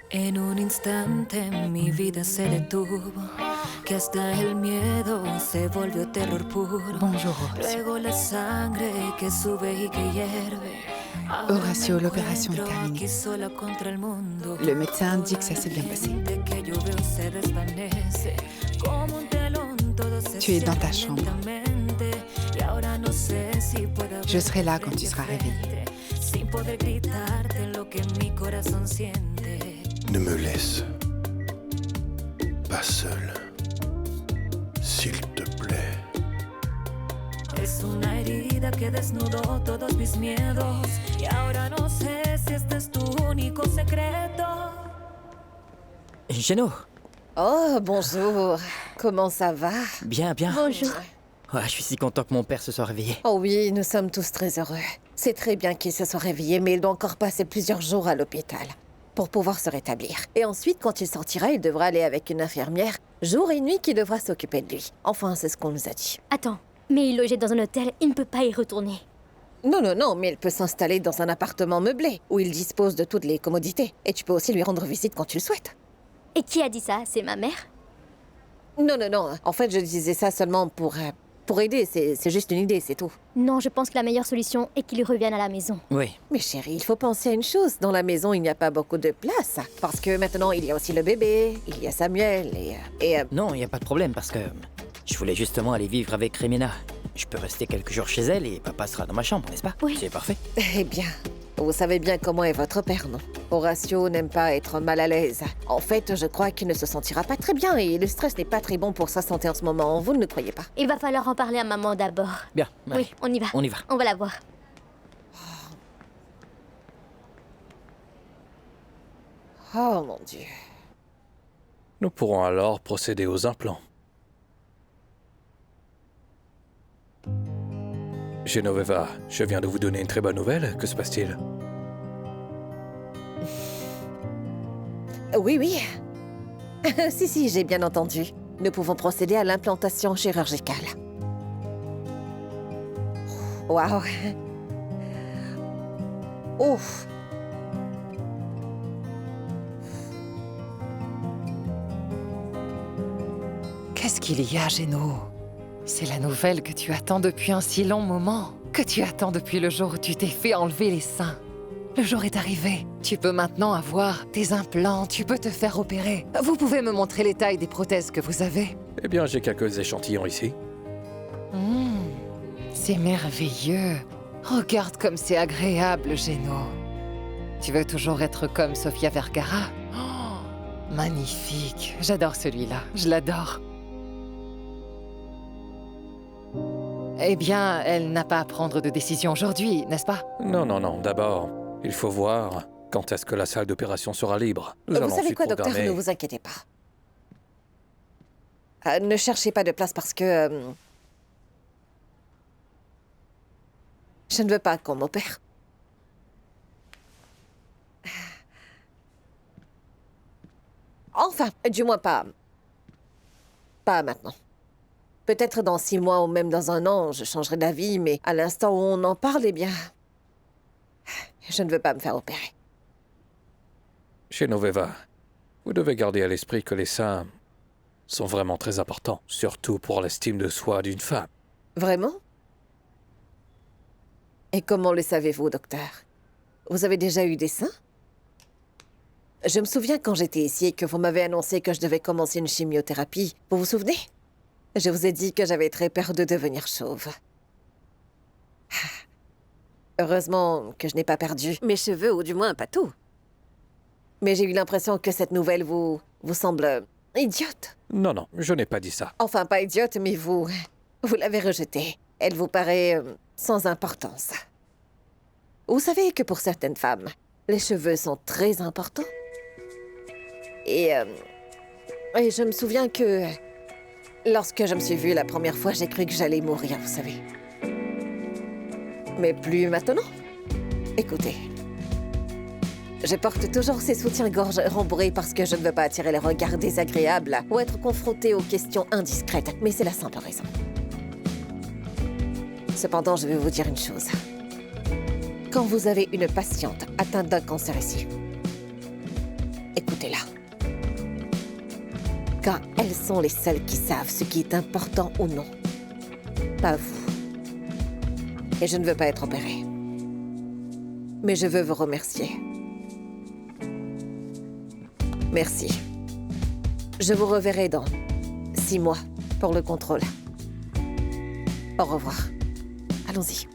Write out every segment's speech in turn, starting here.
En un instante mi vida se detuvo, que hasta el miedo se volvió terror puro. Bonjour, Horacio. Luego la sangre que sube y que hierve. Horacio, l'opération est terminée. Le médecin dit que ça s'est bien passé. Tu es dans ta chambre. Je serai là quand tu seras réveillée. Ne me laisse pas seule, s'il te plaît. Es una herida que desnudó todos mis miedos y ahora no sé si este es tu único secreto. Géno. Oh, bonjour. Comment ça va? Bien, bien. Bonjour. Ouais, je suis si content que mon père se soit réveillé. Oh oui, nous sommes tous très heureux. C'est très bien qu'il se soit réveillé, mais il doit encore passer plusieurs jours à l'hôpital pour pouvoir se rétablir. Et ensuite, quand il sortira, il devra aller avec une infirmière, jour et nuit, qui devra s'occuper de lui. Enfin, c'est ce qu'on nous a dit. Attends, mais il est logé dans un hôtel, il ne peut pas y retourner. Non, mais il peut s'installer dans un appartement meublé, où il dispose de toutes les commodités. Et tu peux aussi lui rendre visite quand tu le souhaites. Et qui a dit ça? C'est ma mère? Non. En fait, je disais ça seulement pour aider. C'est juste une idée, c'est tout. Non, je pense que la meilleure solution est qu'il revienne à la maison. Oui. Mais chérie, il faut penser à une chose. Dans la maison, il n'y a pas beaucoup de place. Parce que maintenant, il y a aussi le bébé, il y a Samuel et Non, il n'y a pas de problème parce que je voulais justement aller vivre avec Rémina. Je peux rester quelques jours chez elle et papa sera dans ma chambre, n'est-ce pas? Oui. C'est parfait. Eh bien, vous savez bien comment est votre père, non? Horacio n'aime pas être mal à l'aise. En fait, je crois qu'il ne se sentira pas très bien et le stress n'est pas très bon pour sa santé en ce moment. Vous ne le croyez pas? Il va falloir en parler à maman d'abord. Bien. Ouais. Oui, on y va. On y va. On va la voir. Oh mon Dieu. Nous pourrons alors procéder aux implants. Genoveva, je viens de vous donner une très bonne nouvelle. Que se passe-t-il? Oui. Si, j'ai bien entendu. Nous pouvons procéder à l'implantation chirurgicale. Waouh. Ouf. Qu'est-ce qu'il y a, Géno? C'est la nouvelle que tu attends depuis un si long moment. Que tu attends depuis le jour où tu t'es fait enlever les seins. Le jour est arrivé. Tu peux maintenant avoir tes implants, tu peux te faire opérer. Vous pouvez me montrer les tailles des prothèses que vous avez? Eh bien, j'ai quelques échantillons ici. C'est merveilleux. Regarde comme c'est agréable, Géno. Tu veux toujours être comme Sofia Vergara? Oh, magnifique. J'adore celui-là. Je l'adore. Eh bien, elle n'a pas à prendre de décision aujourd'hui, n'est-ce pas? Non. D'abord, il faut voir quand est-ce que la salle d'opération sera libre. Nous allons Vous savez ensuite quoi, docteur? programmer- Ne vous inquiétez pas. Ne cherchez pas de place parce que... je ne veux pas qu'on m'opère. Enfin, du moins pas... pas maintenant. Peut-être dans 6 mois ou même dans 1 an, je changerai d'avis, mais à l'instant où on en parle, eh bien... je ne veux pas me faire opérer. Genoveva, vous devez garder à l'esprit que les seins sont vraiment très importants, surtout pour l'estime de soi d'une femme. Vraiment? Et comment le savez-vous, docteur? Vous avez déjà eu des seins? Je me souviens quand j'étais ici que vous m'avez annoncé que je devais commencer une chimiothérapie. Vous vous souvenez? Je vous ai dit que j'avais très peur de devenir chauve. Heureusement que je n'ai pas perdu mes cheveux, ou du moins pas tout. Mais j'ai eu l'impression que cette nouvelle vous semble idiote. Non, je n'ai pas dit ça. Enfin, pas idiote, mais vous l'avez rejetée. Elle vous paraît sans importance. Vous savez que pour certaines femmes, les cheveux sont très importants. Et je me souviens que lorsque je me suis vue la première fois, j'ai cru que j'allais mourir, vous savez. Mais plus maintenant. Écoutez, je porte toujours ces soutiens-gorge rembourrés parce que je ne veux pas attirer les regards désagréables ou être confrontée aux questions indiscrètes, mais c'est la simple raison. Cependant, je vais vous dire une chose. Quand vous avez une patiente atteinte d'un cancer ici, et écoutez-la. Car elles sont les seules qui savent ce qui est important ou non. Pas vous. Et je ne veux pas être opérée. Mais je veux vous remercier. Merci. Je vous reverrai dans 6 mois pour le contrôle. Au revoir. Allons-y.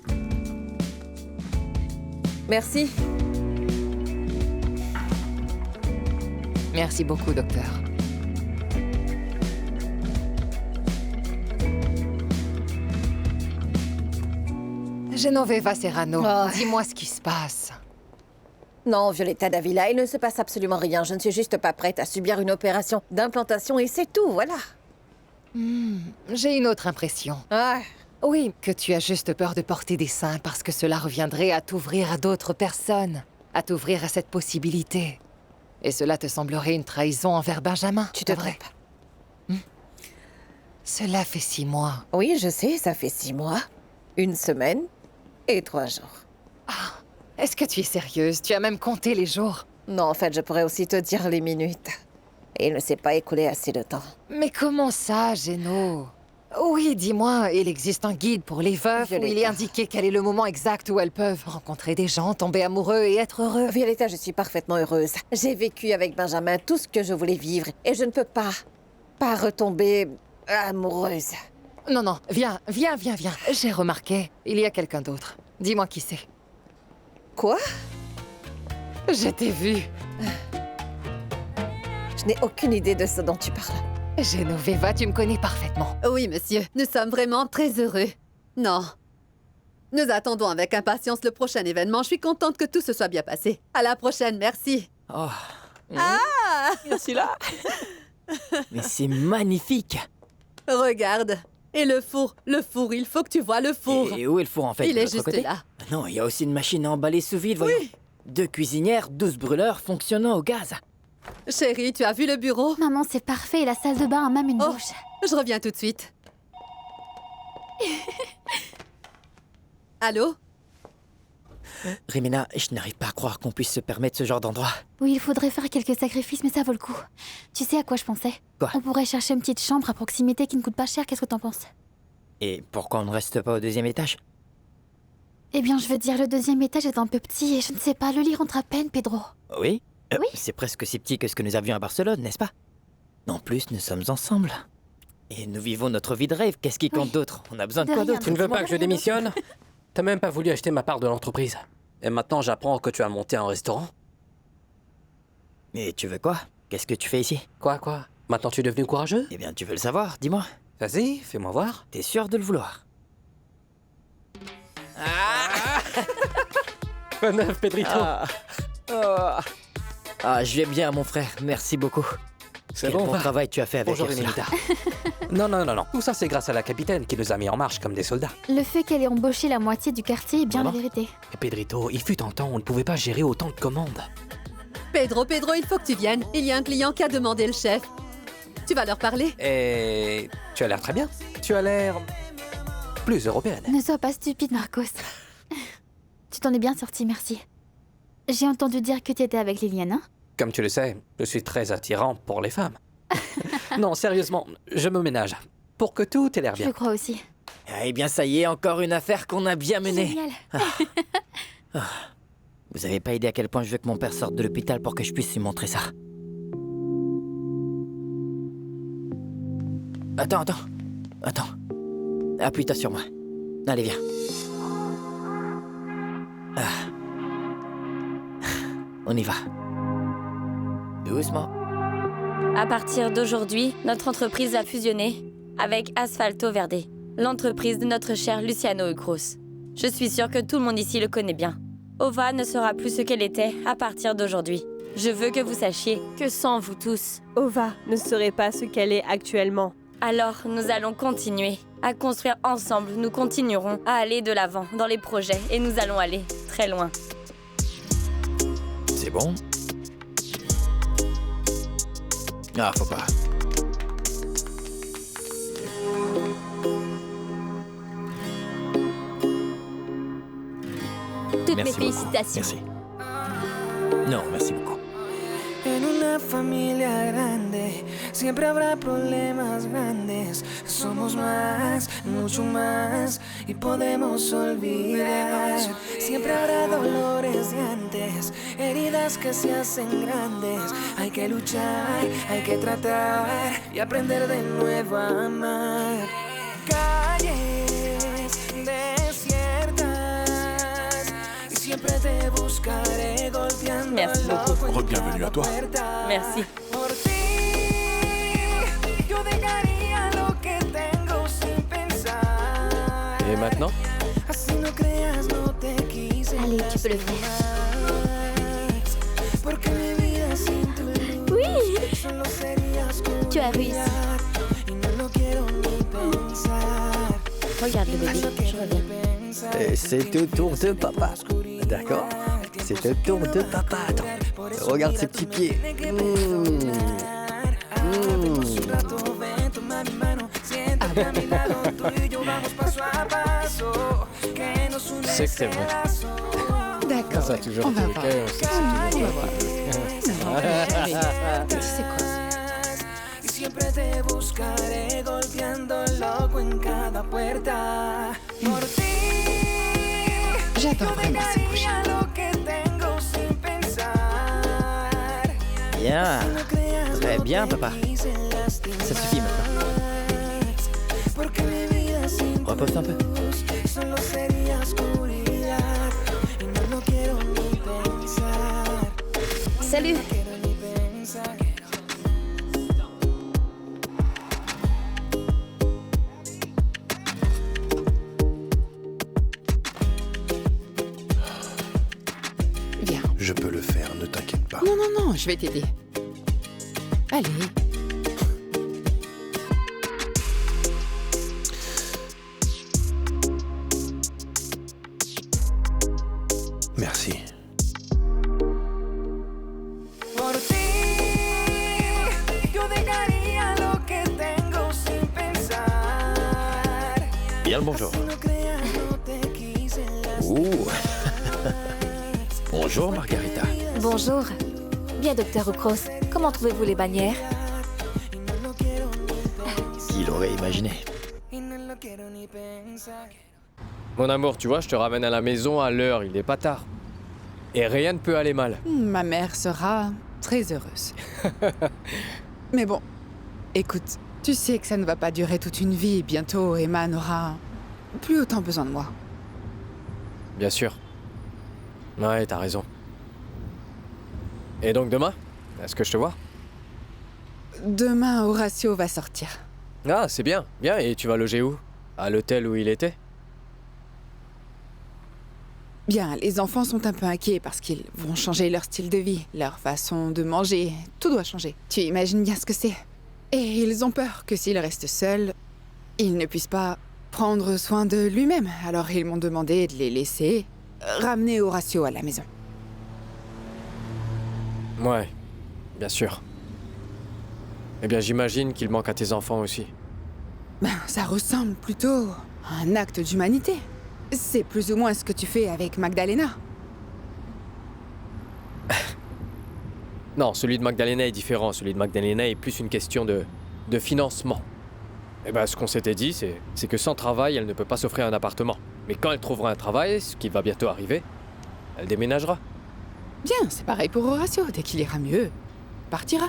Merci. Merci beaucoup, docteur. Genoveva Serrano, Oh. dis-moi ce qui se passe. Non, Violetta Davila, il ne se passe absolument rien. Je ne suis juste pas prête à subir une opération d'implantation et c'est tout, voilà. J'ai une autre impression. Ah, Oui, que tu as juste peur de porter des seins parce que cela reviendrait à t'ouvrir à d'autres personnes, à t'ouvrir à cette possibilité. Et cela te semblerait une trahison envers Benjamin, tu te c'est vrai. trompes. Cela fait 6 mois. Oui, je sais, ça fait 6 mois, 1 semaine et 3 jours. Est-ce que tu es sérieuse? Tu as même compté les jours. Non, en fait, je pourrais aussi te dire les minutes. Et il ne s'est pas écoulé assez de temps. Mais comment ça, Géno? Oui, dis-moi, il existe un guide pour les veuves où il est Violetta. indiqué quel est le moment exact où elles peuvent rencontrer des gens, tomber amoureux et être heureux. Violetta, je suis parfaitement heureuse. J'ai vécu avec Benjamin tout ce que je voulais vivre et je ne peux pas retomber amoureuse. Non, non, viens. J'ai remarqué, il y a quelqu'un d'autre. Dis-moi qui c'est. Quoi? Je t'ai vu. Je n'ai aucune idée de ce dont tu parles. Genoveva, tu me connais parfaitement. Oui, monsieur, nous sommes vraiment très heureux. Non. Nous attendons avec impatience le prochain événement. Je suis contente que tout se soit bien passé. À la prochaine, merci. Oh. Merci là. Mais c'est magnifique. Regarde. Et le four, il faut que tu vois le four. Et où est le four en fait? Il de est l'autre juste côté? là. Non, il y a aussi une machine à emballer sous vide, voyons. 2 cuisinières, 12 brûleurs fonctionnant au gaz. Chérie, tu as vu le bureau? Maman, c'est parfait et la salle de bain a même une Oh, douche. je reviens tout de suite. Allô? Rimena, je n'arrive pas à croire qu'on puisse se permettre ce genre d'endroit. Oui, il faudrait faire quelques sacrifices, mais ça vaut le coup. Tu sais à quoi je pensais? Quoi? On pourrait chercher une petite chambre à proximité qui ne coûte pas cher, qu'est-ce que t'en penses? Et pourquoi on ne reste pas au 2e étage? Eh bien, je veux dire, le 2e étage est un peu petit et je ne sais pas, le lit rentre à peine, Pedro. Oui? Oui. C'est presque aussi petit que ce que nous avions à Barcelone, n'est-ce pas? En plus, nous sommes ensemble. Et nous vivons notre vie de rêve. Qu'est-ce qui compte Oui. d'autre? On a besoin de De quoi rien, d'autre? Tu ne veux Dis-moi pas que je rien d'autre. démissionne? T'as même pas voulu acheter ma part de l'entreprise. Et maintenant, j'apprends que tu as monté un restaurant. Et tu veux quoi? Qu'est-ce que tu fais ici? Quoi? Maintenant, tu es devenu courageux? Eh bien, tu veux le savoir, dis-moi. Vas-y, fais-moi voir. T'es sûr de le vouloir? Bon neuf, Pedrito. Je vais bien, mon frère. Merci beaucoup. C'est Quel bon, bon va. travail tu as fait avec Bonjour, Ursula. Emelita. Non. Tout ça, c'est grâce à la capitaine qui nous a mis en marche comme des soldats. Le fait qu'elle ait embauché la moitié du quartier est bien Vraiment la vérité. Et Pedrito, il fut un temps où on ne pouvait pas gérer autant de commandes. Pedro, il faut que tu viennes. Il y a un client qui a demandé le chef. Tu vas leur parler? Et tu as l'air très bien. Tu as l'air plus européenne. Ne sois pas stupide, Marcos. Tu t'en es bien sorti, merci. J'ai entendu dire que tu étais avec Liliane, hein? Comme tu le sais, je suis très attirant pour les femmes. Non, sérieusement, je me ménage. Pour que tout ait l'air Je bien. le crois aussi. Eh bien, ça y est, encore une affaire qu'on a bien menée. Génial. Vous avez pas idée à quel point je veux que mon père sorte de l'hôpital pour que je puisse lui montrer ça. Attends. Appuie-toi sur moi. Allez, viens. On y va. Doucement. À partir d'aujourd'hui, notre entreprise va fusionner avec Asfalto Verde, l'entreprise de notre cher Luciano Ucros. Je suis sûre que tout le monde ici le connaît bien. Ova ne sera plus ce qu'elle était à partir d'aujourd'hui. Je veux que vous sachiez que sans vous tous, Ova ne serait pas ce qu'elle est actuellement. alors nous allons continuer à construire ensemble. Nous continuerons à aller de l'avant dans les projets et nous allons aller très loin. C'est bon? Faut pas. Toutes Merci mes beaucoup. félicitations. Merci. Non, merci beaucoup. En una familia grande siempre habrá problemas grandes. Somos más, mucho más, y podemos olvidar. Siempre habrá dolores de antes, heridas que se hacen grandes. Hay que luchar, hay que tratar y aprender de nuevo a amar. Calles desiertas y siempre te buscaré golpeando. Merci beaucoup. Bienvenue à toi. Merci. Por ti, yo dejaría lo que tengo sin pensar. Et maintenant? Así no creas, no te quise. Allez, tu peux le faire. Porque mi vida sin tu luz Oui. solo sería oscuridad. Tu as réussi. Y no lo quiero ni pensar. Regarde le bébé, je reviens. Et c'est au tour de papa. D'accord? C'est au tour de papa. Attends, regarde ses petits pieds. Tu sais que c'est vrai. D'accord. Ça a toujours On été va le voir. cas, on sait que c'est toujours vrai. Tu sais quoi? Y siempre te buscaré golpeando loco en cada puerta. Por ti, J'adore vraiment ces prochains. dejaría lo que tengo sin pensar. Bien. Très bien, papa. Ça suffit maintenant. Porque mi vida sin Repose un peu. solo sería oscuridad. Y no lo quiero ni pensar. Salut. Quiero ni pensar. Viens. Je peux le faire, ne t'inquiète pas. Non, non, non, je vais t'aider. Allez. Merci. Por ti, yo dejaría lo que tengo sin pensar. Bien le bonjour. No creas, no te quise Ouh. Bonjour, Margarita. Bonjour. Bien, docteur Ukros. Comment trouvez-vous les bannières? Qui l'aurait imaginé? y no lo quiero ni pensar. Mon amour, tu vois, je te ramène à la maison à l'heure, il est pas tard. Et rien ne peut aller mal. Ma mère sera très heureuse. Mais bon, écoute, tu sais que ça ne va pas durer toute une vie. Bientôt, Emma n'aura plus autant besoin de moi. Bien sûr. Ouais, t'as raison. Et donc demain? Est-ce que je te vois? Demain, Horatio va sortir. Ah, c'est bien, bien. Et tu vas loger où? À l'hôtel où il était? Bien, les enfants sont un peu inquiets parce qu'ils vont changer leur style de vie, leur façon de manger. Tout doit changer. Tu imagines bien ce que c'est. Et ils ont peur que s'il reste seul, il ne puisse pas prendre soin de lui-même. Alors ils m'ont demandé de les laisser ramener Horatio à la maison. Ouais, bien sûr. Eh bien, j'imagine qu'il manque à tes enfants aussi. Ben, ça ressemble plutôt à un acte d'humanité. C'est plus ou moins ce que tu fais avec Magdalena. Non, celui de Magdalena est différent. Celui de Magdalena est plus une question de financement. Eh ben, ce qu'on s'était dit, c'est que sans travail, elle ne peut pas s'offrir un appartement. Mais quand elle trouvera un travail, ce qui va bientôt arriver, elle déménagera. Bien, c'est pareil pour Horatio. Dès qu'il ira mieux, il partira.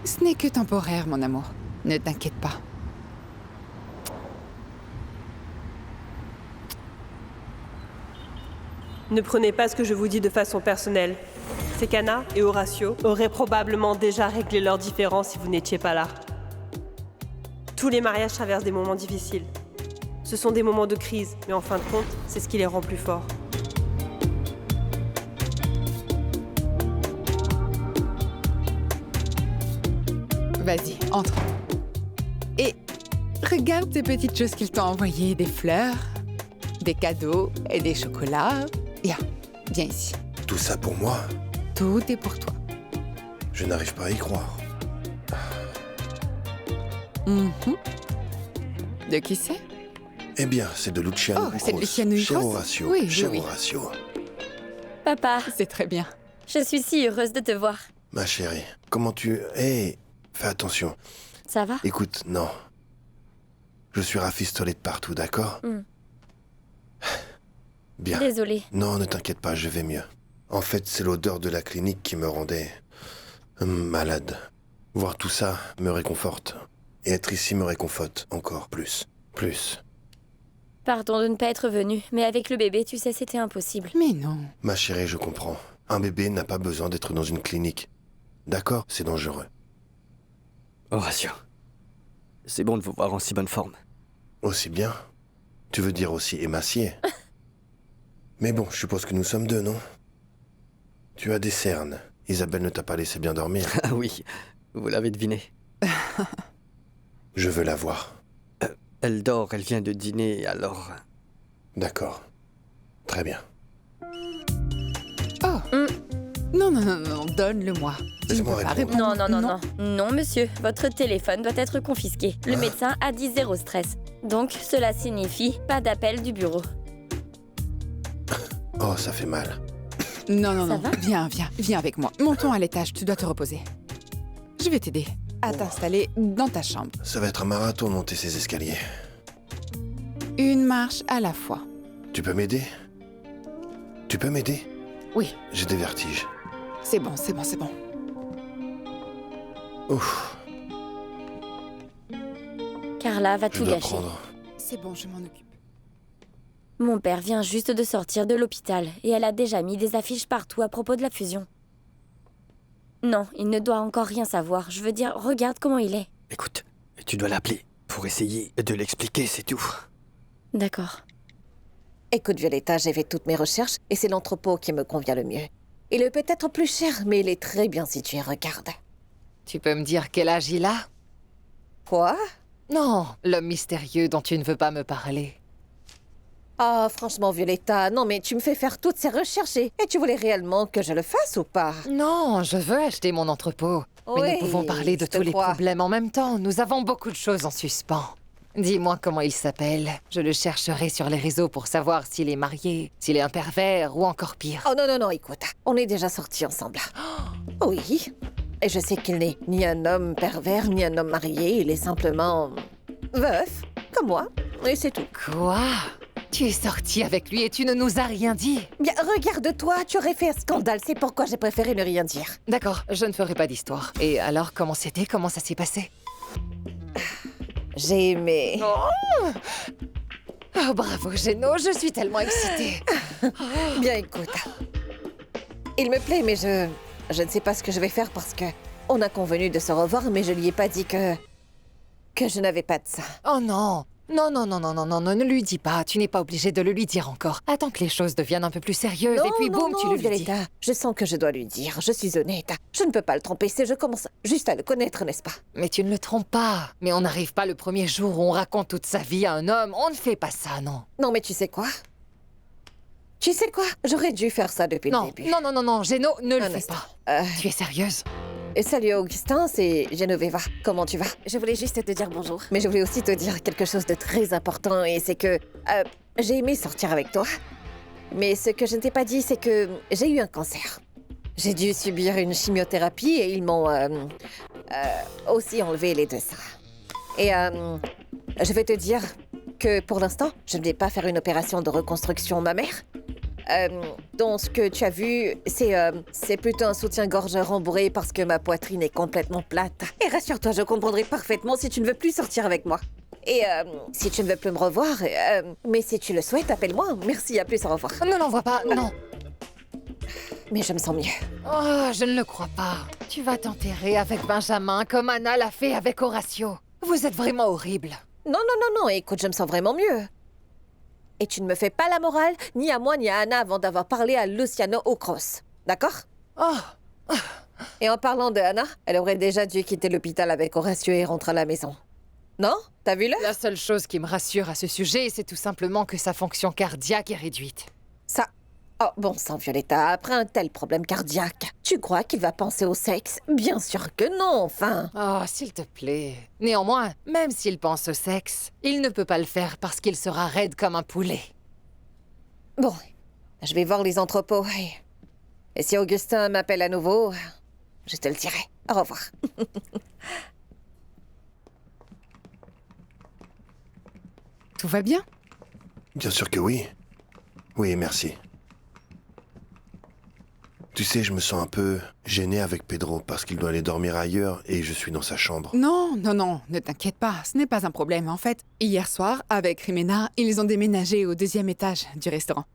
Ce n'est que temporaire, mon amour. Ne t'inquiète pas. Ne prenez pas ce que je vous dis de façon personnelle. Sekana et Horatio auraient probablement déjà réglé leurs différends si vous n'étiez pas là. Tous les mariages traversent des moments difficiles. Ce sont des moments de crise, mais en fin de compte, c'est ce qui les rend plus forts. Vas-y, entre. Et regarde ces petites choses qu'ils t'ont envoyées, des fleurs, des cadeaux et des chocolats. Viens ici. Tout ça pour moi? Tout est pour toi. Je n'arrive pas à y croire. De qui c'est? Eh bien, c'est de Luciano Oh, c'est de Ukros, Luciano cher Ukros? Horatio, Oui, cher oui. Horatio. Papa, C'est très bien. je suis si heureuse de te voir. Ma chérie, comment tu... Hé, fais attention. Ça va? Écoute, non. Je suis rafistolé de partout, d'accord? Bien. Désolée. Non, ne t'inquiète pas, je vais mieux. En fait, c'est l'odeur de la clinique qui me rendait... malade. Voir tout ça me réconforte. Et être ici me réconforte encore plus. Plus. Pardon de ne pas être venu, mais avec le bébé, tu sais, c'était impossible. Mais non. Ma chérie, je comprends. Un bébé n'a pas besoin d'être dans une clinique. D'accord? C'est dangereux. Horatio, c'est bon de vous voir en si bonne forme. Aussi bien? Tu veux dire aussi émacié? Mais bon, je suppose que nous sommes deux, non? Tu as des cernes. Isabelle ne t'a pas laissé bien dormir. Ah oui, vous l'avez deviné. Je veux la voir. Elle dort, elle vient de dîner, alors... D'accord. Très bien. Oh Non, non, non, non, donne-le-moi. Tu ne Laisse-moi peux pas répondre. répondre. Non, non, non, non. Non, monsieur, votre téléphone doit être confisqué. Le médecin a dit 0 stress. Donc, cela signifie pas d'appel du bureau. Oh, ça fait mal. Non, non, Ça non. va? Viens avec moi. Montons à l'étage, tu dois te reposer. Je vais t'aider à t'installer dans ta chambre. Ça va être un marathon de monter ces escaliers. Une marche à la fois. Tu peux m'aider? Tu peux m'aider? Oui, J'ai des vertiges. c'est bon, c'est bon, c'est bon. Ouf, Carla va je tout dois gâcher. prendre. C'est bon, je m'en occupe. Mon père vient juste de sortir de l'hôpital et elle a déjà mis des affiches partout à propos de la fusion. Non, il ne doit encore rien savoir. Je veux dire, regarde comment il est. Écoute, tu dois l'appeler pour essayer de l'expliquer, c'est tout. D'accord. Écoute, Violetta, j'ai fait toutes mes recherches et c'est l'entrepôt qui me convient le mieux. Il est peut-être plus cher, mais il est très bien situé, regarde. Tu peux me dire quel âge il a? Quoi? Non, l'homme mystérieux dont tu ne veux pas me parler. Ah, franchement, Violetta, non mais tu me fais faire toutes ces recherches et tu voulais réellement que je le fasse ou pas? Non, je veux acheter mon entrepôt. Mais Oui, nous pouvons parler de je te tous les crois. problèmes en même temps. Nous avons beaucoup de choses en suspens. Dis-moi comment il s'appelle. Je le chercherai sur les réseaux pour savoir s'il est marié, s'il est un pervers ou encore pire. Oh non, non, non, écoute, on est déjà sortis ensemble. Oui, et je sais qu'il n'est ni un homme pervers, ni un homme marié, il est simplement... veuf, comme moi, et c'est tout. Quoi? Tu es sorti avec lui et tu ne nous as rien dit? Bien, regarde-toi, tu aurais fait un scandale, c'est pourquoi j'ai préféré ne rien dire. D'accord, je ne ferai pas d'histoire. Et alors, comment c'était? Comment ça s'est passé? J'ai aimé... Oh, bravo, Géno, je suis tellement excitée. Bien, écoute. Il me plaît, mais je ne sais pas ce que je vais faire parce que... On a convenu de se revoir, mais je lui ai pas dit que je n'avais pas de ça. Oh non! Non, non, non, non, non, non, non, ne lui dis pas. Tu n'es pas obligé de le lui dire encore. Attends que les choses deviennent un peu plus sérieuses et puis boum, tu le lui dis. Violetta, je sens que je dois lui dire. Je suis honnête. Je ne peux pas le tromper, je commence juste à le connaître, n'est-ce pas? Mais tu ne le trompes pas. Mais on n'arrive pas le premier jour où on raconte toute sa vie à un homme. On ne fait pas ça, non. Non, mais tu sais quoi? Tu sais quoi? J'aurais dû faire ça depuis le début. Non, non, non, non, Géno, ne le Un fais instant. pas. Tu es sérieuse? Salut Augustin, c'est Genoveva. Comment tu vas? Je voulais juste te dire bonjour. Mais je voulais aussi te dire quelque chose de très important et c'est que j'ai aimé sortir avec toi. Mais ce que je ne t'ai pas dit, c'est que j'ai eu un cancer. J'ai dû subir une chimiothérapie et ils m'ont aussi enlevé les deux seins. Et je vais te dire que pour l'instant, je ne vais pas faire une opération de reconstruction mammaire. Donc, ce que tu as vu, c'est plutôt un soutien-gorge rembourré parce que ma poitrine est complètement plate. Et rassure-toi, je comprendrai parfaitement si tu ne veux plus sortir avec moi. Et si tu ne veux plus me revoir, mais si tu le souhaites, appelle-moi. Merci, à plus, au revoir. Ne l'envoie pas, non. Mais je me sens mieux. Oh, je ne le crois pas. Tu vas t'enterrer avec Benjamin comme Anna l'a fait avec Horatio. Vous êtes vraiment horrible. Non, non, non, non, écoute, je me sens vraiment mieux. Et tu ne me fais pas la morale, ni à moi ni à Anna, avant d'avoir parlé à Luciano Ocros. D'accord? Oh. Et en parlant de Anna, elle aurait déjà dû quitter l'hôpital avec Horatio et rentrer à la maison. Non? T'as vu l'heure? La seule chose qui me rassure à ce sujet, c'est tout simplement que sa fonction cardiaque est réduite. Ça... Oh, bon sang, Violetta, après un tel problème cardiaque, tu crois qu'il va penser au sexe? Bien sûr que non, enfin. Oh, s'il te plaît. Néanmoins, même s'il pense au sexe, il ne peut pas le faire parce qu'il sera raide comme un poulet. Bon, je vais voir les entrepôts. Et si Augustin m'appelle à nouveau, je te le dirai. Au revoir. Tout va bien? Bien sûr que oui. Oui, merci. Tu sais, je me sens un peu gêné avec Pedro parce qu'il doit aller dormir ailleurs et je suis dans sa chambre. Non, ne t'inquiète pas, ce n'est pas un problème. En fait, hier soir, avec Jimena, ils ont déménagé au 2e étage du restaurant.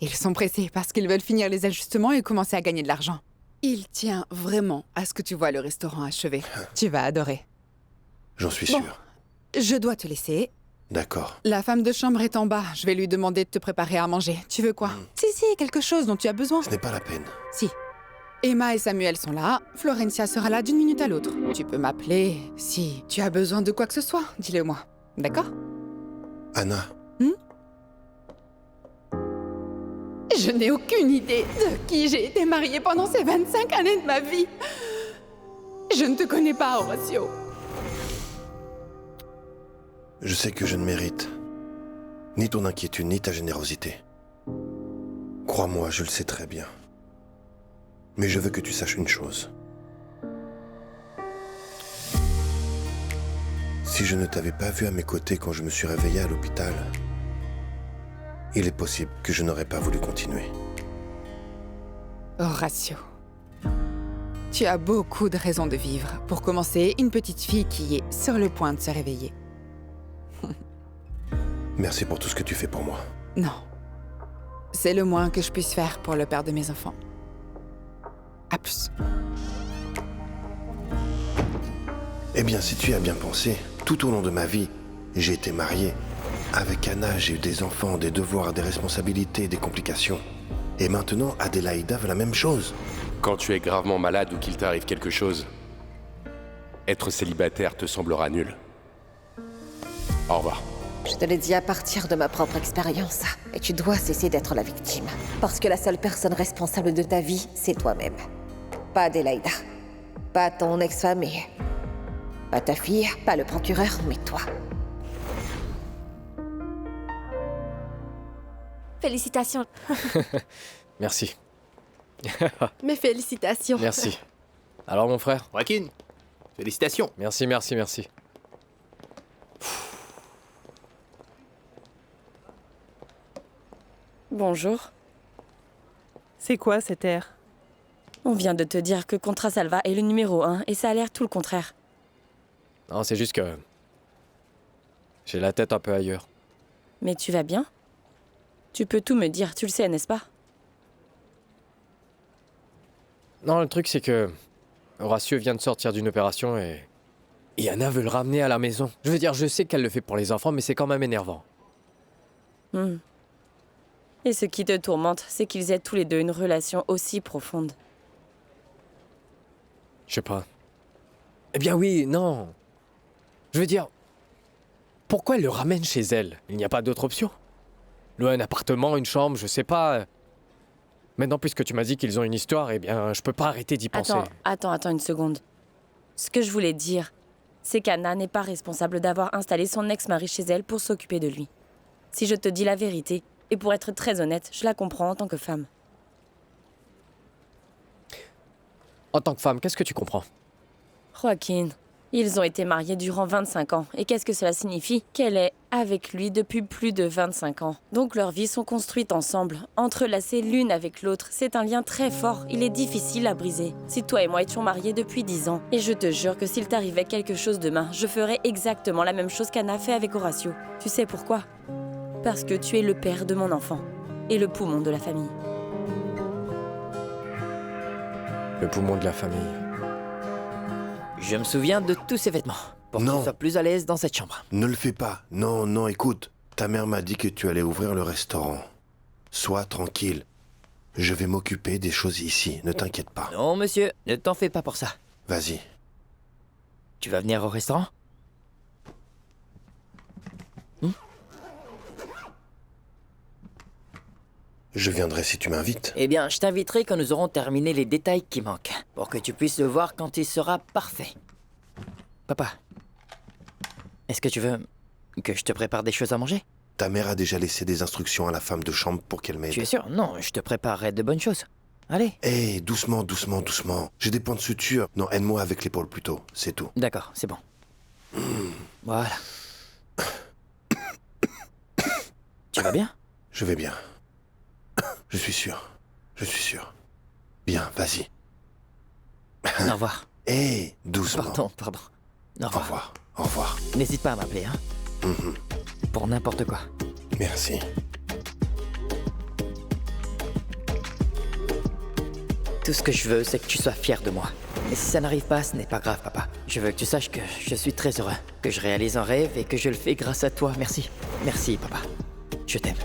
Ils sont pressés parce qu'ils veulent finir les ajustements et commencer à gagner de l'argent. Il tient vraiment à ce que tu vois le restaurant achevé. Tu vas adorer. J'en suis Bon, sûr. je dois te laisser. D'accord. La femme de chambre est en bas. Je vais lui demander de te préparer à manger. Tu veux quoi? Si, quelque chose dont tu as besoin. Ce n'est pas la peine. Si. Emma et Samuel sont là. Florencia sera là d'une minute à l'autre. Tu peux m'appeler si tu as besoin de quoi que ce soit. Dis-le moi. D'accord? Anna. Je n'ai aucune idée de qui j'ai été mariée pendant ces 25 années de ma vie. Je ne te connais pas, Horacio. Je sais que je ne mérite ni ton inquiétude, ni ta générosité. Crois-moi, je le sais très bien. Mais je veux que tu saches une chose. Si je ne t'avais pas vu à mes côtés quand je me suis réveillé à l'hôpital, il est possible que je n'aurais pas voulu continuer. Horacio, tu as beaucoup de raisons de vivre. Pour commencer, une petite fille qui est sur le point de se réveiller. Merci pour tout ce que tu fais pour moi. Non. C'est le moins que je puisse faire pour le père de mes enfants. À plus. Eh bien, si tu y as bien pensé, tout au long de ma vie, j'ai été marié. Avec Anna, j'ai eu des enfants, des devoirs, des responsabilités, des complications. Et maintenant, Adélaïda veut la même chose. Quand tu es gravement malade ou qu'il t'arrive quelque chose, être célibataire te semblera nul. Au revoir. Je te l'ai dit à partir de ma propre expérience. Et tu dois cesser d'être la victime. Parce que la seule personne responsable de ta vie, c'est toi-même. Pas Adélaïda. Pas ton ex-famille. Pas ta fille, pas le procureur, mais toi. Félicitations. Merci. Mes félicitations. Merci. Alors, mon frère? Joaquin, félicitations. Merci. Bonjour. C'est quoi cet air? On vient de te dire que Contra Salva est le numéro 1 et ça a l'air tout le contraire. Non, c'est juste que... j'ai la tête un peu ailleurs. Mais tu vas bien? Tu peux tout me dire, tu le sais, n'est-ce pas? Non, le truc c'est que... Horacio vient de sortir d'une opération et Anna veut le ramener à la maison. Je veux dire, je sais qu'elle le fait pour les enfants, mais c'est quand même énervant. Et ce qui te tourmente, c'est qu'ils aient tous les deux une relation aussi profonde. Je sais pas. Eh bien oui, non. Je veux dire... pourquoi elle le ramène chez elle? Il n'y a pas d'autre option? Louer un appartement, une chambre, je sais pas... Maintenant, puisque tu m'as dit qu'ils ont une histoire, eh bien, je peux pas arrêter d'y penser. Attends une seconde. Ce que je voulais dire, c'est qu'Anna n'est pas responsable d'avoir installé son ex-mari chez elle pour s'occuper de lui. Si je te dis la vérité, et pour être très honnête, je la comprends en tant que femme. En tant que femme, qu'est-ce que tu comprends? Joaquin, ils ont été mariés durant 25 ans. Et qu'est-ce que cela signifie? Qu'elle est avec lui depuis plus de 25 ans. Donc leurs vies sont construites ensemble, entrelacées l'une avec l'autre. C'est un lien très fort, il est difficile à briser. Si toi et moi étions mariés depuis 10 ans, et je te jure que s'il t'arrivait quelque chose demain, je ferais exactement la même chose qu'Anna fait avec Horacio. Tu sais pourquoi? Parce que tu es le père de mon enfant, et le poumon de la famille. Le poumon de la famille. Je me souviens de tous ces vêtements. Pour que tu sois plus à l'aise dans cette chambre. Ne le fais pas. Non, écoute. Ta mère m'a dit que tu allais ouvrir le restaurant. Sois tranquille. Je vais m'occuper des choses ici, ne t'inquiète pas. Non, monsieur, ne t'en fais pas pour ça. Vas-y. Tu vas venir au restaurant? Je viendrai si tu m'invites. Eh bien, je t'inviterai quand nous aurons terminé les détails qui manquent, pour que tu puisses le voir quand il sera parfait. Papa, est-ce que tu veux que je te prépare des choses à manger? Ta mère a déjà laissé des instructions à la femme de chambre pour qu'elle m'aide. Tu es sûr? Non, je te préparerai de bonnes choses. Allez. Hé, doucement, doucement, doucement. J'ai des points de suture. Non, aide-moi avec l'épaule plutôt, c'est tout. D'accord, c'est bon. Voilà. Tu vas bien? Je vais bien. Je suis sûr. Je suis sûr. Bien, vas-y. Au revoir. Hé, doucement. Pardon. Au revoir. Au revoir. Au revoir. N'hésite pas à m'appeler, hein. Pour n'importe quoi. Merci. Tout ce que je veux, c'est que tu sois fier de moi. Et si ça n'arrive pas, ce n'est pas grave, papa. Je veux que tu saches que je suis très heureux, que je réalise un rêve et que je le fais grâce à toi. Merci. Merci, papa. Je t'aime.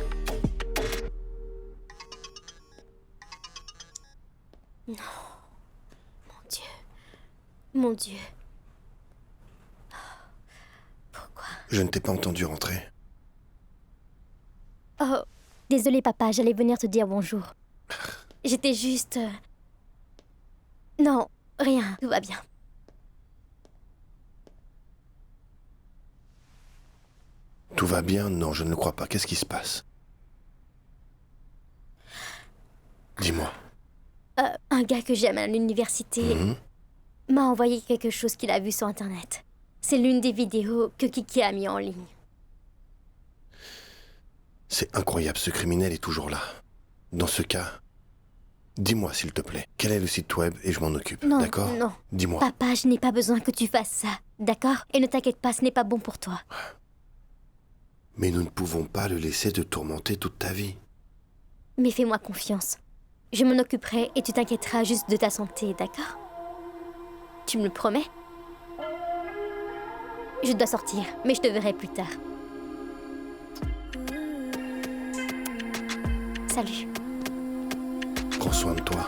Non. Mon Dieu. Pourquoi? Je ne t'ai pas entendu rentrer. Oh, désolé papa, j'allais venir te dire bonjour. J'étais juste... Non, rien, tout va bien. Tout va bien? Non, je ne le crois pas. Qu'est-ce qui se passe? Dis-moi. Un gars que j'aime à l'université m'a envoyé quelque chose qu'il a vu sur Internet. C'est l'une des vidéos que Kiki a mis en ligne. C'est incroyable, ce criminel est toujours là. Dans ce cas, dis-moi s'il te plaît, quel est le site web et je m'en occupe, Non, d'accord? non. Dis-moi. Papa, je n'ai pas besoin que tu fasses ça, d'accord? Et ne t'inquiète pas, ce n'est pas bon pour toi. Mais nous ne pouvons pas le laisser te tourmenter toute ta vie. Mais fais-moi confiance. Je m'en occuperai et tu t'inquiéteras juste de ta santé, d'accord? Tu me le promets? Je dois sortir, mais je te verrai plus tard. Salut. Prends soin de toi.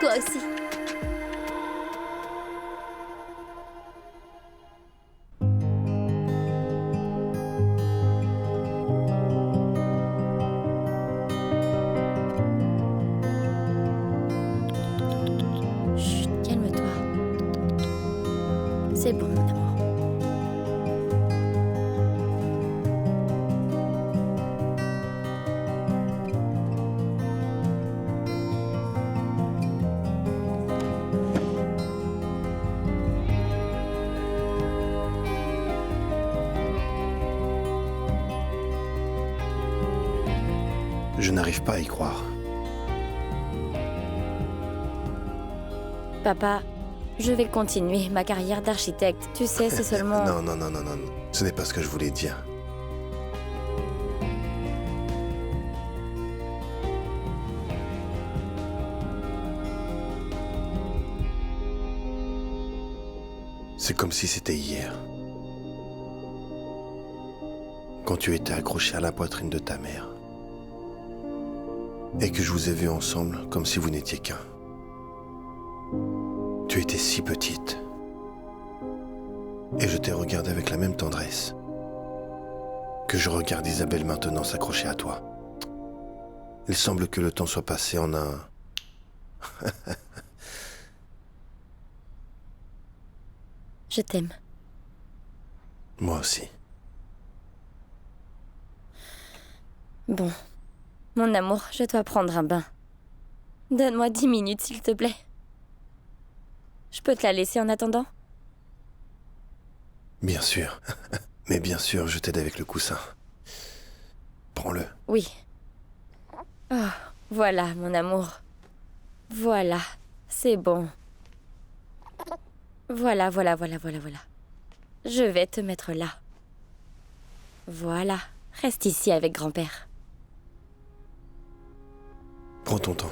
Toi aussi. Chut, calme-toi. C'est bon, mon amour. Je n'arrive pas à y croire. Papa, je vais continuer ma carrière d'architecte. Tu sais, c'est seulement... Non, non, non, non, non. Ce n'est pas ce que je voulais dire. C'est comme si c'était hier. Quand tu étais accroché à la poitrine de ta mère. Et que je vous ai vus ensemble comme si vous n'étiez qu'un. Tu étais si petite. Et je t'ai regardé avec la même tendresse que je regarde Isabelle maintenant s'accrocher à toi. Il semble que le temps soit passé en un... Je t'aime. Moi aussi. Bon. Mon amour, je dois prendre un bain. Donne-moi 10 minutes, s'il te plaît. Je peux te la laisser en attendant? Bien sûr. Mais bien sûr, je t'aide avec le coussin. Prends-le. Oui. Oh, voilà, mon amour. Voilà, c'est bon. Voilà. Je vais te mettre là. Voilà, reste ici avec grand-père. Prends ton temps.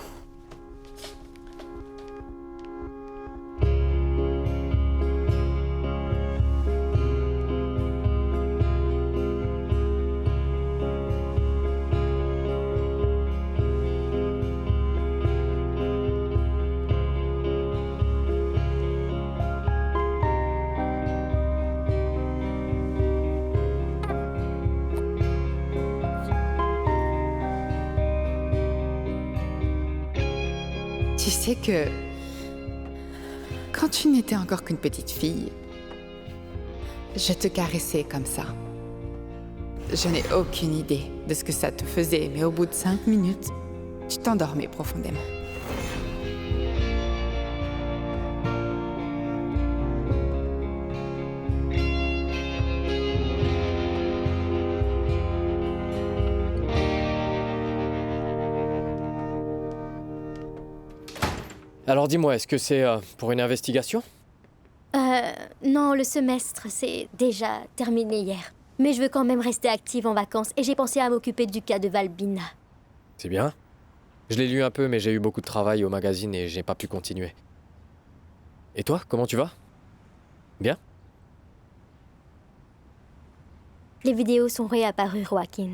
Tu sais que quand tu n'étais encore qu'une petite fille, je te caressais comme ça. Je n'ai aucune idée de ce que ça te faisait, mais au bout de 5 minutes, tu t'endormais profondément. Alors dis-moi, est-ce que c'est pour une investigation? Non, le semestre, c'est déjà terminé hier. Mais je veux quand même rester active en vacances et j'ai pensé à m'occuper du cas de Valbina. C'est bien. Je l'ai lu un peu, mais j'ai eu beaucoup de travail au magazine et j'ai pas pu continuer. Et toi, comment tu vas? Bien? Les vidéos sont réapparues, Joaquin.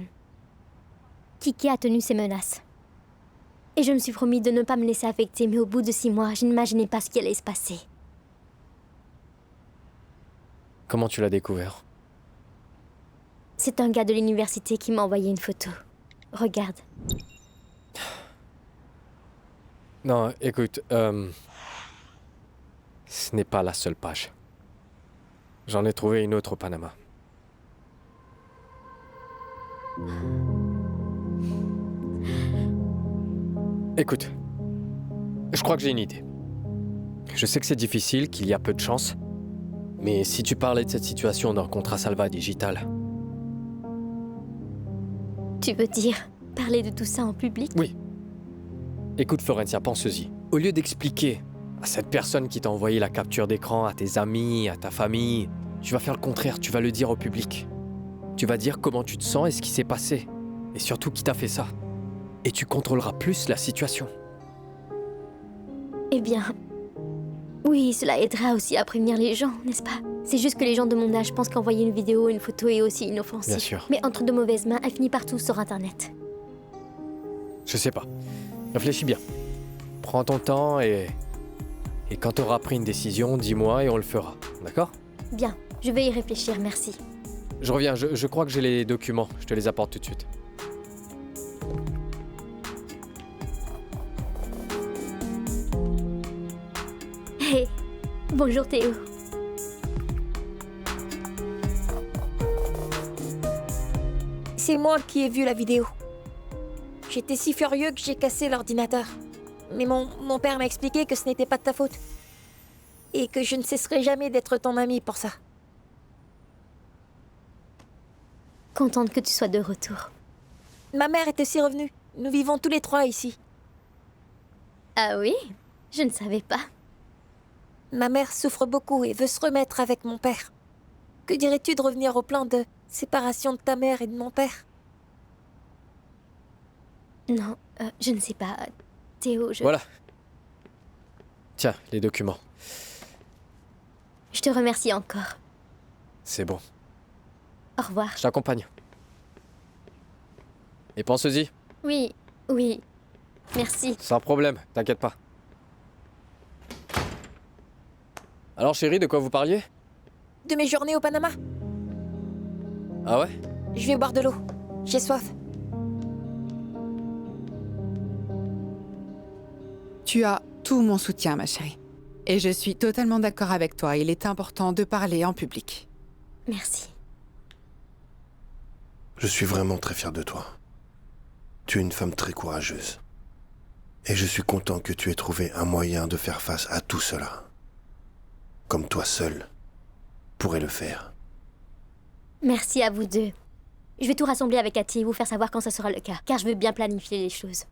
Kiki a tenu ses menaces. Et je me suis promis de ne pas me laisser affecter, mais au bout de 6 mois, je n'imaginais pas ce qui allait se passer. Comment tu l'as découvert? C'est un gars de l'université qui m'a envoyé une photo. Regarde. Non, écoute, ce n'est pas la seule page. J'en ai trouvé une autre au Panama. Écoute, je crois que j'ai une idée. Je sais que c'est difficile, qu'il y a peu de chance, mais si tu parlais de cette situation dans Contra Salva Digital... Tu veux dire parler de tout ça en public? Oui. Écoute, Florencia, pense-y. Au lieu d'expliquer à cette personne qui t'a envoyé la capture d'écran, à tes amis, à ta famille, tu vas faire le contraire, tu vas le dire au public. Tu vas dire comment tu te sens et ce qui s'est passé. Et surtout qui t'a fait ça. Et tu contrôleras plus la situation. Eh bien... Oui, cela aidera aussi à prévenir les gens, n'est-ce pas? C'est juste que les gens de mon âge pensent qu'envoyer une vidéo ou une photo est aussi inoffensif. Bien sûr. Mais entre de mauvaises mains, elle finit partout sur Internet. Je sais pas. Réfléchis bien. Prends ton temps et quand t'auras pris une décision, dis-moi et on le fera. D'accord? Bien, je vais y réfléchir, merci. Je reviens, je crois que j'ai les documents. Je te les apporte tout de suite. Hey, bonjour Théo. C'est moi qui ai vu la vidéo. J'étais si furieux que j'ai cassé l'ordinateur. Mais mon père m'a expliqué que ce n'était pas de ta faute. Et que je ne cesserai jamais d'être ton ami pour ça. Contente que tu sois de retour. Ma mère est aussi revenue. Nous vivons tous les 3 ici. Ah oui? Je ne savais pas. Ma mère souffre beaucoup et veut se remettre avec mon père. Que dirais-tu de revenir au plan de séparation de ta mère et de mon père? Non, je ne sais pas. Théo, Voilà. Tiens, les documents. Je te remercie encore. C'est bon. Au revoir. Je t'accompagne. Et pense-y. Oui, oui. Merci. Sans problème, t'inquiète pas. Alors chérie, de quoi vous parliez? De mes journées au Panama. Ah ouais? Je vais boire de l'eau. J'ai soif. Tu as tout mon soutien, ma chérie. Et je suis totalement d'accord avec toi. Il est important de parler en public. Merci. Je suis vraiment très fier de toi. Tu es une femme très courageuse. Et je suis content que tu aies trouvé un moyen de faire face à tout cela. Comme toi seul pourrais le faire. Merci à vous deux. Je vais tout rassembler avec Cathy et vous faire savoir quand ça sera le cas, car je veux bien planifier les choses.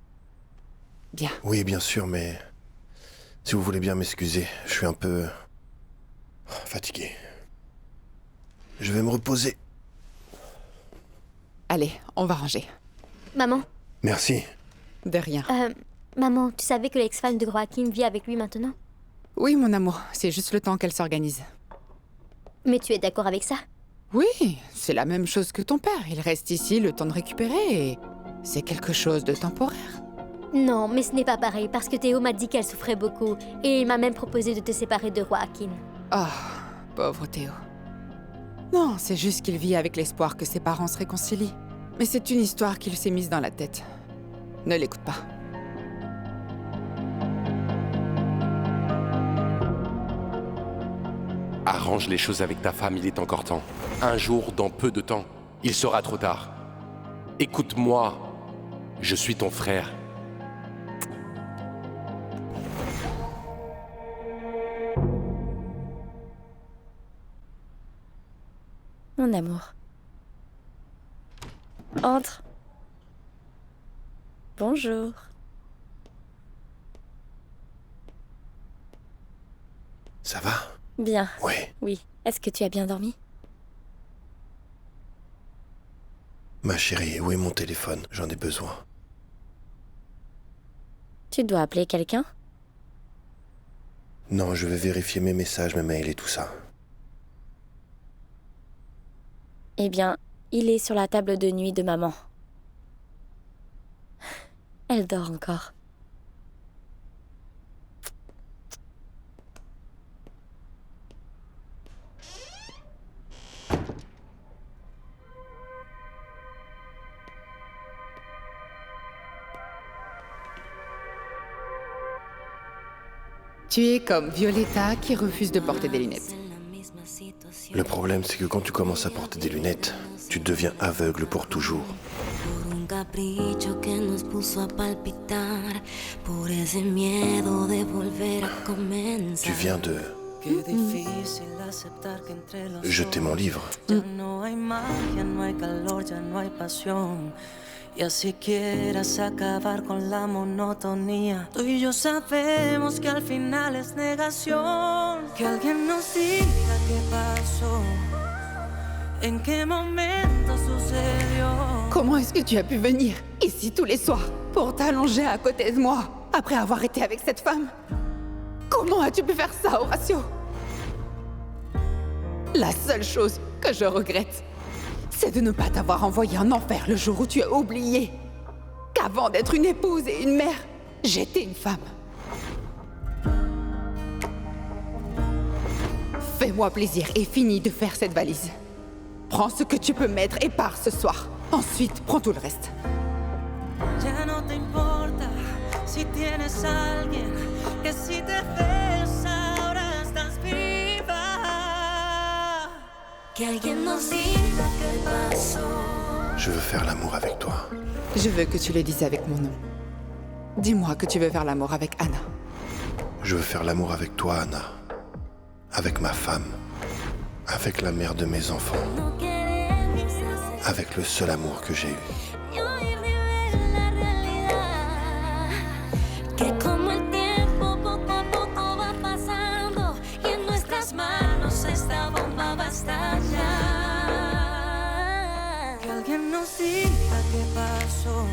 Bien. Oui, bien sûr, mais... Si vous voulez bien m'excuser, je suis un peu... fatigué. Je vais me reposer. Allez, on va ranger. Maman? Merci. De rien. Maman, tu savais que l'ex-femme de Joaquin vit avec lui maintenant? Oui, mon amour, c'est juste le temps qu'elle s'organise. Mais tu es d'accord avec ça? Oui, c'est la même chose que ton père. Il reste ici le temps de récupérer et c'est quelque chose de temporaire. Non, mais ce n'est pas pareil, parce que Théo m'a dit qu'elle souffrait beaucoup, et il m'a même proposé de te séparer de Joaquin. Ah, pauvre Théo. Non, c'est juste qu'il vit avec l'espoir que ses parents se réconcilient. Mais c'est une histoire qu'il s'est mise dans la tête. Ne l'écoute pas. Arrange les choses avec ta femme, il est encore temps. Un jour, dans peu de temps, il sera trop tard. Écoute-moi, je suis ton frère. Mon amour. Entre. Bonjour. Ça va? Bien. Oui. Oui. Est-ce que tu as bien dormi? Ma chérie, où est mon téléphone? J'en ai besoin. Tu dois appeler quelqu'un? Non, je vais vérifier mes messages, mes mails et tout ça. Eh bien, il est sur la table de nuit de maman. Elle dort encore. Tu es comme Violetta qui refuse de porter des lunettes. Le problème, c'est que quand tu commences à porter des lunettes, tu deviens aveugle pour toujours. Un capricho que nos puso a palpitar por ese miedo de volver a comenzar. Tu viens de jeter mon livre. Ya no hay magia, no hay calor, ya no hay pasión. Y así quieras acabar con la monotonía. Tú y yo sabemos que al final es negación. Que alguien nos diga qué pasó. En qué momento sucedió. Comment est-ce que tu as pu venir ici tous les soirs pour t'allonger à côté de moi après avoir été avec cette femme? Comment as-tu pu faire ça, Horacio? La seule chose que je regrette, c'est de ne pas t'avoir envoyé en enfer le jour où tu as oublié qu'avant d'être une épouse et une mère, j'étais une femme. Fais-moi plaisir et finis de faire cette valise. Prends ce que tu peux mettre et pars ce soir. Ensuite, prends tout le reste. Ya no te importa si tienes alguien que si te ves ahora estás viva. Que alguien nos diga qué pasó. Je veux faire l'amour avec toi. Je veux que tu le dises avec mon nom. Dis-moi que tu veux faire l'amour avec Anna. Je veux faire l'amour avec toi, Anna. Avec ma femme. Avec la mère de mes enfants. Avec le seul amour que j'ai eu. Que como el tiempo poco a poco va pasando y en nuestras manos esta bomba va a estallar. Que alguien nos diga qué pasó.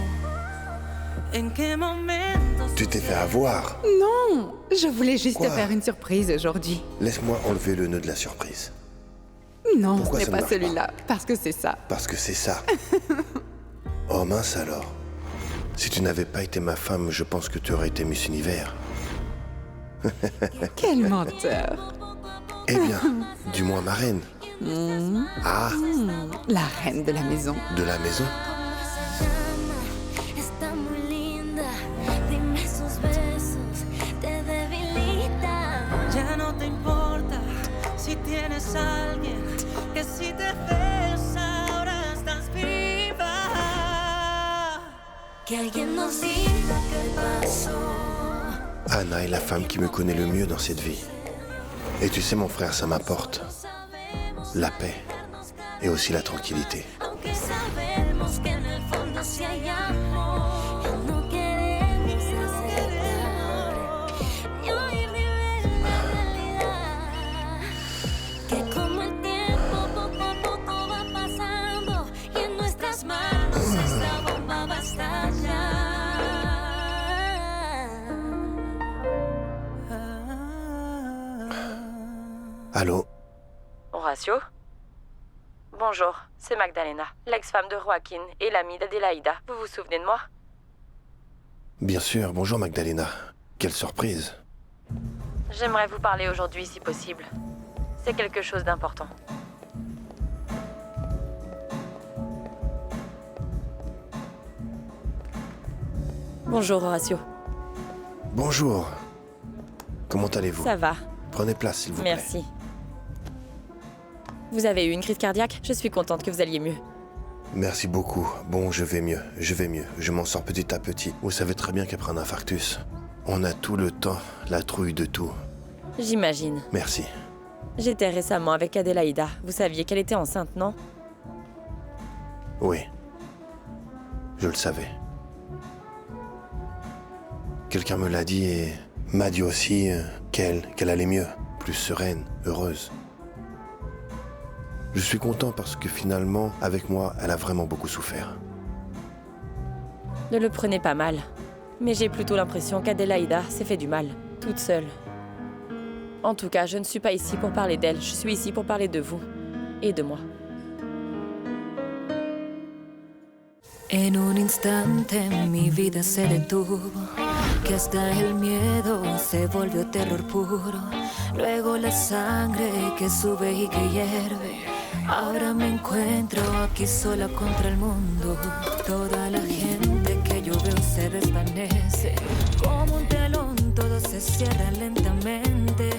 En qué momento. Tu t'es fait avoir. Non, je voulais juste te faire une surprise aujourd'hui. Laisse-moi enlever le nœud de la surprise. Non, Pourquoi ce ça n'est ne pas marche celui-là, parce que c'est ça. Parce que c'est ça. Oh mince alors. Si tu n'avais pas été ma femme, je pense que tu aurais été Miss Univers. Quel menteur. Eh bien, du moins ma reine. Ah, La reine de la maison. de la maison. Está muy linda. Dime sus besos te debilitan. Ya no te importa si tienes alguien que si te ves ahora estás viva. Que alguien nos diga qué pasó. Anna est la femme qui me connaît le mieux dans cette vie. Et tu sais, mon frère, ça m'apporte la paix et aussi la tranquillité. Aunque sabemos que en el fondo sí hay amor, no queremos aceptar y oír nivel la realidad. Que como el tiempo poco a poco va pasando y en nuestras manos esta bomba va a estallar. Allô? Horacio? Bonjour, c'est Magdalena, l'ex-femme de Joaquin et l'amie d'Adélaïda. Vous vous souvenez de moi? Bien sûr, bonjour Magdalena. Quelle surprise. J'aimerais vous parler aujourd'hui si possible. C'est quelque chose d'important. Bonjour Horacio. Bonjour. Comment allez-vous? Ça va. Prenez place, s'il vous plaît. Merci. Vous avez eu une crise cardiaque? Je suis contente que vous alliez mieux. Merci beaucoup. Bon, je vais mieux, je vais mieux. Je m'en sors petit à petit. Vous savez très bien qu'après un infarctus, on a tout le temps, la trouille de tout. J'imagine. Merci. J'étais récemment avec Adélaïda. Vous saviez qu'elle était enceinte, non? Oui. Je le savais. Quelqu'un me l'a dit et m'a dit aussi qu'elle allait mieux. plus sereine, heureuse. Je suis content parce que finalement, avec moi, elle a vraiment beaucoup souffert. Ne le prenez pas mal. Mais j'ai plutôt l'impression qu'Adélaïda s'est fait du mal, toute seule. En tout cas, je ne suis pas ici pour parler d'elle, je suis ici pour parler de vous et de moi. En un instante mi vida se detuvo, que hasta el miedo se volvió terror puro. Luego la sangre que sube y que hierve. Ahora me encuentro aquí sola contra el mundo. Toda la gente que yo veo se desvanece. Como un telón todo se cierra lentamente.